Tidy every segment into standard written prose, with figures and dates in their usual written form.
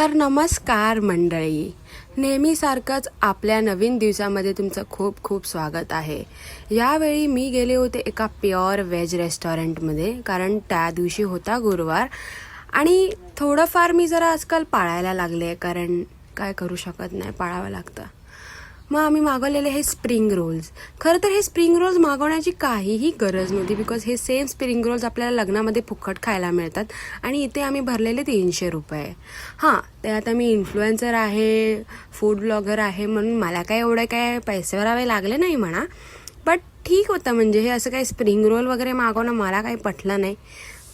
तर नमस्कार मंडळी, नेहमीसारखंच आपल्या नवीन दिवसामध्ये तुमचं खूप खूप स्वागत आहे. यावेळी मी गेले होते एका प्युअर व्हेज रेस्टॉरंटमध्ये, कारण त्या दिवशी होता गुरुवार आणि थोडंफार मी जरा आजकाल पाळायला लागले, कारण काय करू शकत नाही, पाळावं लागतं. मग आम्ही मागवलेले हे स्प्रिंग रोल्स. खरं तर हे स्प्रिंग रोल्स मागवण्याची काहीही गरज नव्हती, बिकॉज हे सेम स्प्रिंग रोल्स आपल्याला लग्नामध्ये फुकट खायला मिळतात आणि इथे आम्ही भरलेले 300 रुपये. हां, त्यात आम्ही इन्फ्लुएन्सर आहे, फूड ब्लॉगर आहे, म्हणून मला काय एवढे काय पैसे भरावे लागले नाही म्हणा, बट ठीक होतं. म्हणजे हे असं काही स्प्रिंग रोल वगैरे मागवणं मला काही पटलं नाही,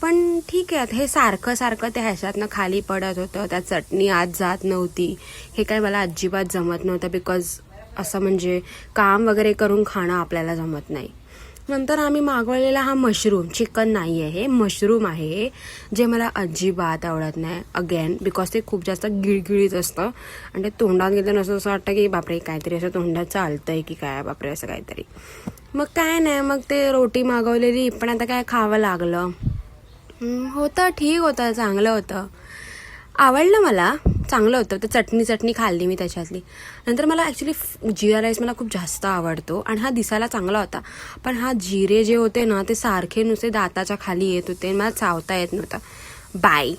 पण ठीक आहे. हे सारखं सारखं त्या ह्याच्यातनं खाली पडत होतं, त्यात चटणी आत जात नव्हती. हे काय मला अजिबात जमत नव्हतं, बिकॉज असं म्हणजे काम वगैरे करून खाणं आपल्याला जमत नाही. नंतर आम्ही मागवलेला हा मशरूम, चिकन नाही आहे, हे मशरूम आहे, जे मला अजिबात आवडत नाही. अगेन बिकॉज ते खूप जास्त गिळगिळीत असतं आणि ते तोंडात घेतलं नसतं, असं वाटतं की बापरे काहीतरी असं तोंडात चालतंय की काय, बापरे असं काहीतरी. मग काय नाही, मग ते रोटी मागवलेली, पण आता काय खावं लागलं. होतं, ठीक होतं, चांगलं होतं, आवडलं मला, चांगलं होतं. तर चटणी खाल्ली मी त्याच्यातली. नंतर मला ॲक्च्युली जिरा राईस मला खूप जास्त आवडतो आणि हा दिसायला चांगला होता, पण हा जिरे जे होते ना ते सारखे नुसते दाताच्या खाली येत होते, मला चावता येत नव्हतं. बाय.